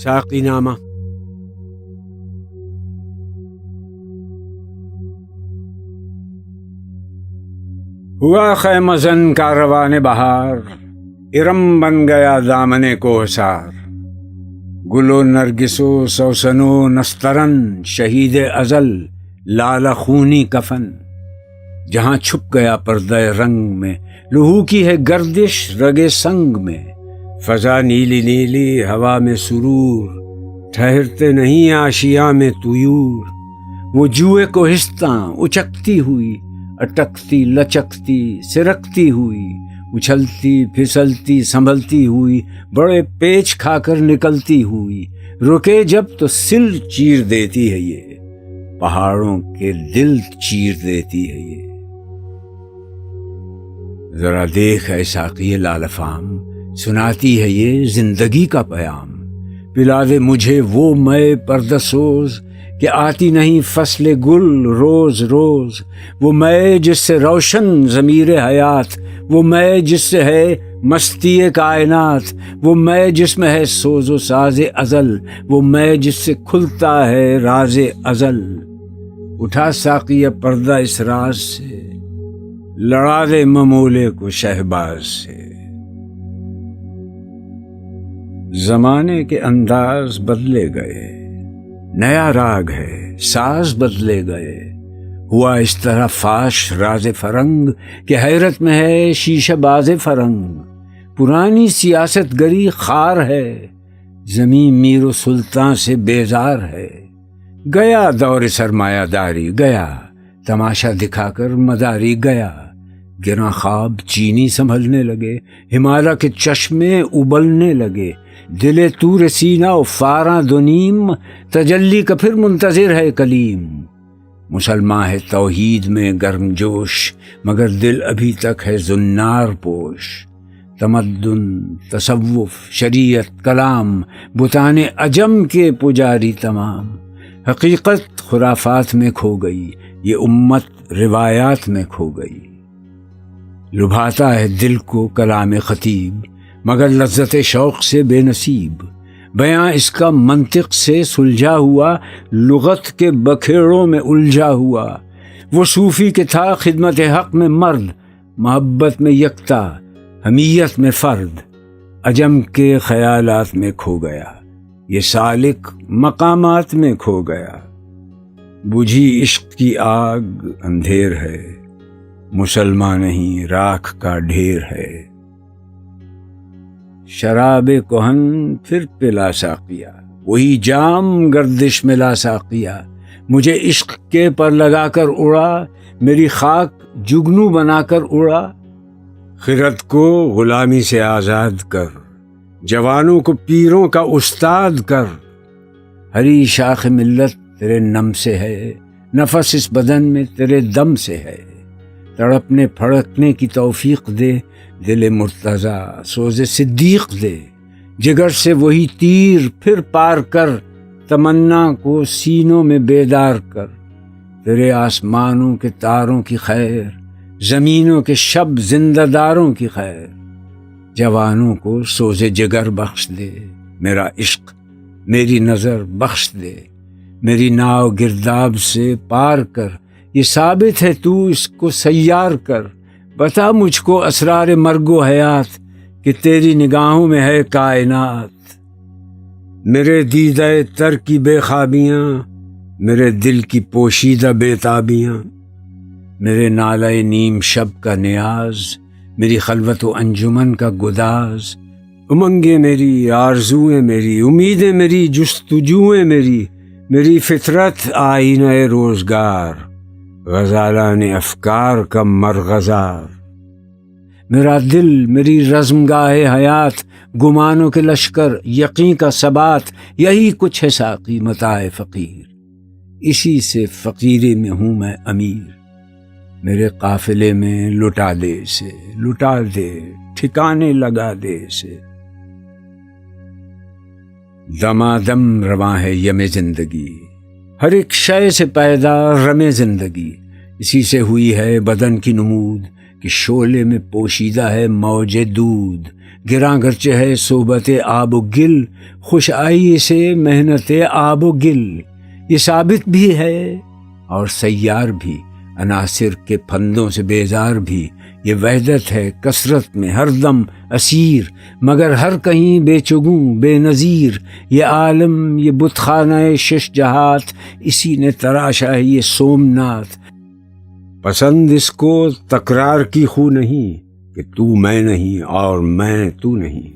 ساقی نامہ۔ ہوا خیمہ زن کاروان بہار، ارم بن گیا دامن کوہسار۔ گل و نرگس و سوسن و نسترن، شہید ازل لالہ خونی کفن۔ جہاں چھپ گیا پردہ رنگ میں، لہو کی ہے گردش رگے سنگ میں۔ فضا نیلی نیلی ہوا میں سرور، ٹھہرتے نہیں آشیاں میں طیور۔ وہ جوئے کوہستاں اچکتی ہوئی، اٹکتی لچکتی سرکتی ہوئی، اچھلتی پھسلتی سنبھلتی ہوئی، بڑے پیچ کھا کر نکلتی ہوئی۔ رکے جب تو سل چیر دیتی ہے یہ، پہاڑوں کے دل چیر دیتی ہے یہ۔ ذرا دیکھ اے ساقی لالہ فام، سناتی ہے یہ زندگی کا پیام۔ پلا دے مجھے وہ مے پردہ سوز، کہ آتی نہیں فصل گل روز روز۔ وہ مے جس سے روشن ضمیر حیات، وہ مے جس سے ہے مستی کائنات۔ وہ مے جس میں ہے سوز و ساز ازل، وہ مے جس سے کھلتا ہے راز ازل۔ اٹھا ساقی پردہ اس راز سے، لڑا دے ممولے کو شہباز سے۔ زمانے کے انداز بدلے گئے، نیا راگ ہے ساز بدلے گئے۔ ہوا اس طرح فاش راز فرنگ، کہ حیرت میں ہے شیشہ باز فرنگ۔ پرانی سیاست گری خار ہے، زمین میر و سلطان سے بیزار ہے۔ گیا دور سرمایہ داری گیا، تماشا دکھا کر مداری گیا۔ گراں خواب چینی سنبھلنے لگے، ہمالیہ کے چشمے ابلنے لگے۔ دل تور سینہ و فاراں دونیم، تجلی کا پھر منتظر ہے کلیم۔ مسلمان ہے توحید میں گرم جوش، مگر دل ابھی تک ہے زنار پوش۔ تمدن تصوف شریعت کلام، بتان عجم کے پجاری تمام۔ حقیقت خرافات میں کھو گئی، یہ امت روایات میں کھو گئی۔ لبھاتا ہے دل کو کلام خطیب، مگر لذت شوق سے بے نصیب۔ بیاں اس کا منطق سے سلجھا ہوا، لغت کے بکھیڑوں میں الجھا ہوا۔ وہ صوفی کہ تھا خدمت حق میں مرد، محبت میں یکتا حمیت میں فرد۔ عجم کے خیالات میں کھو گیا، یہ سالک مقامات میں کھو گیا۔ بجھی عشق کی آگ اندھیر ہے، مسلمان نہیں راکھ کا ڈھیر ہے۔ شراب کہن پھر پلا ساقیا، وہی جام گردش میں لا ساقیا۔ مجھے عشق کے پر لگا کر اڑا، میری خاک جگنو بنا کر اڑا۔ خرد کو غلامی سے آزاد کر، جوانوں کو پیروں کا استاد کر۔ ہری شاخ ملت تیرے نم سے ہے، نفس اس بدن میں تیرے دم سے ہے۔ تڑپنے پھڑکنے کی توفیق دے، دل مرتضیٰ سوز صدیق دے۔ جگر سے وہی تیر پھر پار کر، تمنا کو سینوں میں بیدار کر۔ تیرے آسمانوں کے تاروں کی خیر، زمینوں کے شب زندہ داروں کی خیر۔ جوانوں کو سوز جگر بخش دے، میرا عشق میری نظر بخش دے۔ میری ناؤ گرداب سے پار کر، یہ ثابت ہے تو اس کو سیار کر۔ بتا مجھ کو اسرار مرگ و حیات، کہ تیری نگاہوں میں ہے کائنات۔ میرے دیدہ تر کی بے خوابیاں، میرے دل کی پوشیدہ بے تابیاں۔ میرے نالہ نیم شب کا نیاز، میری خلوت و انجمن کا گداز۔ امنگیں میری آرزوئیں میری، امیدیں میری جستجوئیں میری۔ میری فطرت آئینہ روزگار، غزالان افکار کا مرغزار۔ میرا دل میری رزم گاہ حیات، گمانوں کے لشکر یقین کا ثبات۔ یہی کچھ ہے ساقی متاع فقیر، اسی سے فقیری میں ہوں میں امیر۔ میرے قافلے میں لٹا دے اسے، لٹا دے ٹھکانے لگا دے اسے۔ دمادم رواں ہے یم زندگی، ہر ایک شے سے پیدا رم زندگی۔ اسی سے ہوئی ہے بدن کی نمود، کہ شعلے میں پوشیدہ ہے موج دودھ۔ گراں گرچہ ہے صحبت آب و گل، خوش آئی سے محنت آب و گل، یہ ثابت بھی ہے اور سیار بھی، عناصر کے پھندوں سے بیزار بھی، یہ وحدت ہے کثرت میں ہر دم اسیر، مگر ہر کہیں بے چگوں بے نظیر، یہ عالم یہ بت خانہ شش جہات، اسی نے تراشا ہے یہ سومناتھ۔ پسند اس کو تکرار کی خو نہیں کہ تو میں نہیں اور میں تو نہیں،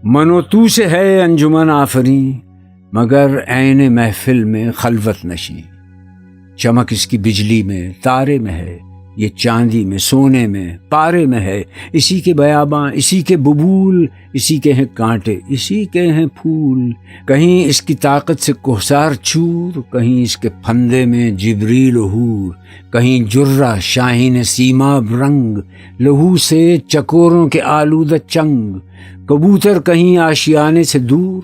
من و تو سے ہے انجمن آفریں، مگر عین محفل میں خلوت نشیں، چمک اس کی بجلی میں تارے میں ہے، یہ چاندی میں سونے میں پارے میں ہے، اسی کے بیاباں اسی کے ببول، اسی کے ہیں کانٹے اسی کے ہیں پھول، کہیں اس کی طاقت سے کوہسار چور، کہیں اس کے پھندے میں جبریل و حور، کہیں جرہ شاہین سیماب رنگ، لہو سے چکوروں کے آلودہ چنگ، کبوتر کہیں آشیانے سے دور،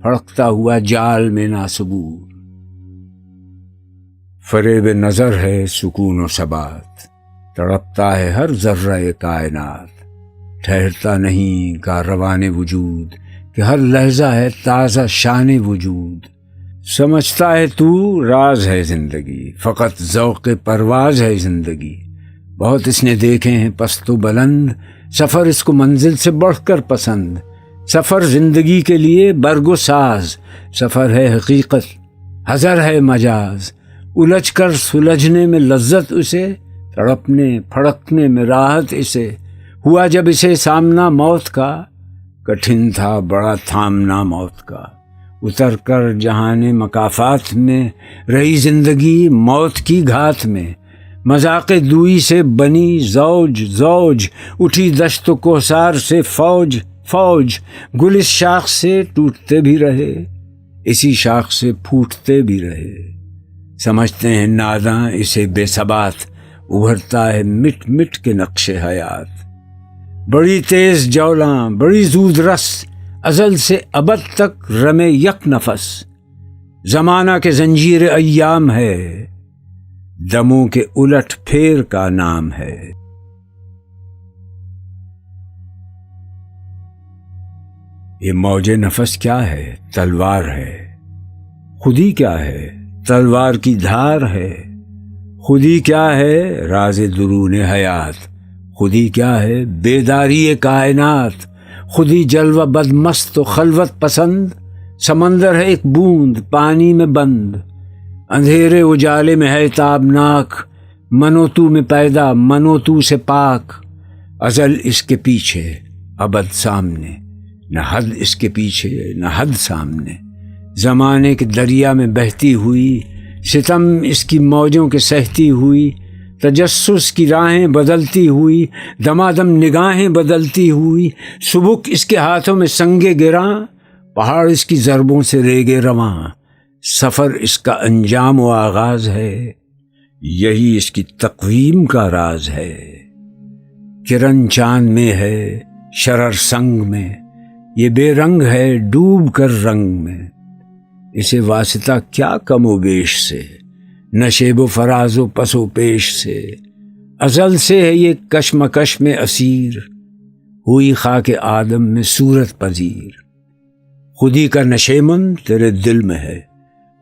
پھڑکتا ہوا جال میں ناصبور، فریب نظر ہے سکون و ثبات، تڑپتا ہے ہر ذرہ کائنات، ٹھہرتا نہیں کارروان وجود کہ ہر لحظہ ہے تازہ شان وجود، سمجھتا ہے تو راز ہے زندگی، فقط ذوق پرواز ہے زندگی، بہت اس نے دیکھے ہیں پست و بلند، سفر اس کو منزل سے بڑھ کر پسند، سفر زندگی کے لیے برگ و ساز، سفر ہے حقیقت حذر ہے مجاز، الجھ کر سلجھنے میں لذت اسے، تڑپنے پھڑکنے میں راحت اسے، ہوا جب اسے سامنا موت کا، کٹھن تھا بڑا تھامنا موت کا، اتر کر جہان مکافات میں، رہی زندگی موت کی گھات میں، مذاق دوئی سے بنی زوج زوج، اٹھی دشت و کوہسار سے فوج فوج، گل اس شاخ سے ٹوٹتے بھی رہے، اسی شاخ سے پھوٹتے بھی رہے، سمجھتے ہیں ناداں اسے بے ثبات، ابھرتا ہے مٹ مٹ کے نقش حیات، بڑی تیز جولاں بڑی زود رس، ازل سے ابد تک رمے یک نفس، زمانہ کے زنجیر ایام ہے، دموں کے الٹ پھیر کا نام ہے۔ یہ موج نفس کیا ہے؟ تلوار ہے، خودی کیا ہے؟ تلوار کی دھار ہے، خودی کیا ہے؟ راز درون حیات، خودی کیا ہے؟ بیداری کائنات، خودی جلوہ بد مست و خلوت پسند، سمندر ہے ایک بوند پانی میں بند، اندھیرے اجالے میں ہے تابناک، منو تو میں پیدا منو تو سے پاک، ازل اس کے پیچھے ابد سامنے، نہ حد اس کے پیچھے نہ حد سامنے، زمانے کے دریا میں بہتی ہوئی، ستم اس کی موجوں کے سہتی ہوئی، تجسس کی راہیں بدلتی ہوئی، دمادم نگاہیں بدلتی ہوئی، سبک اس کے ہاتھوں میں سنگے گراں، پہاڑ اس کی ضربوں سے ریگے رواں، سفر اس کا انجام و آغاز ہے، یہی اس کی تقویم کا راز ہے، کرن چاند میں ہے شرر سنگ میں، یہ بے رنگ ہے ڈوب کر رنگ میں، اسے واسطہ کیا کم و بیش سے، نشیب و فراز و پس و پیش سے، ازل سے ہے یہ کشمکش میں اسیر، ہوئی خاک آدم میں صورت پذیر، خودی کا نشیمن تیرے دل میں ہے،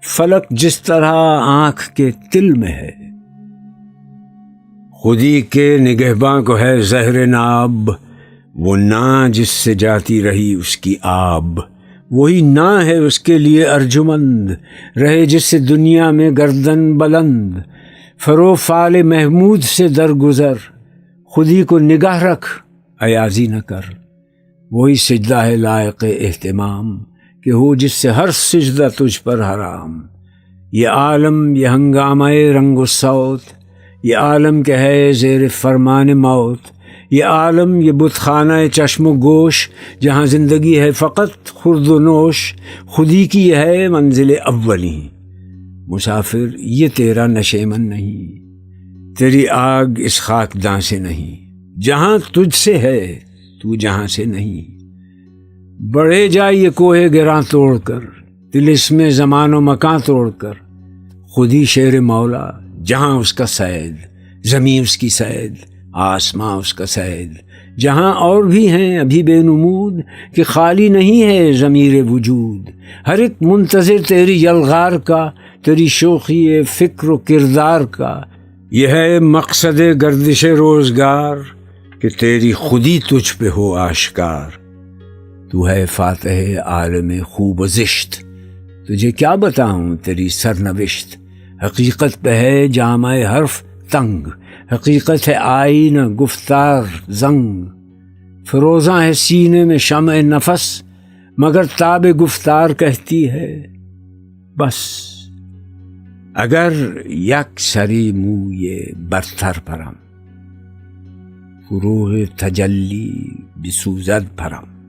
فلک جس طرح آنکھ کے تل میں ہے، خودی کے نگہباں کو ہے زہر ناب، وہ نا جس سے جاتی رہی اس کی آب، وہی نا ہے اس کے لیے ارجمند، رہے جس سے دنیا میں گردن بلند، فرو فال محمود سے درگزر، خودی کو نگاہ رکھ ایازی نہ کر، وہی سجدہ ہے لائق اہتمام، کہ ہو جس سے ہر سجدہ تجھ پر حرام، یہ عالم یہ ہنگامہ رنگ و صوت، یہ عالم کہ ہے زیر فرمان موت، یہ عالم یہ بت خانہ چشم و گوش، جہاں زندگی ہے فقط خورد و نوش، خودی کی ہے منزل اولی، مسافر یہ تیرا نشیمن نہیں، تیری آگ اس خاکداں سے نہیں، جہاں تجھ سے ہے تو جہاں سے نہیں، بڑھے جائے یہ کوہ گراں توڑ کر، دل اس میں زمان و مکان توڑ کر، خودی شیر مولا جہاں اس کا سید، زمین اس کی سید، آسماں اس کا سید جہاں اور بھی ہیں ابھی بے نمود کہ خالی نہیں ہے ضمیر وجود، ہر ایک منتظر تیری یلغار کا، تیری شوخی فکر و کردار کا، یہ ہے مقصد گردش روزگار کہ تیری خودی تجھ پہ ہو آشکار۔ تو ہے فاتح عالم خوب و زشت، تجھے کیا بتاؤں تیری سرنوشت، حقیقت پہ ہے جامع حرف تنگ، حقیقت ہے آئینہ گفتار زنگ، فروزاں ہے سینے میں شمع نفس مگر تاب گفتار کہتی ہے بس۔ اگر یک سری موی برتر پرم، فروغ تجلی بسوزد پرم۔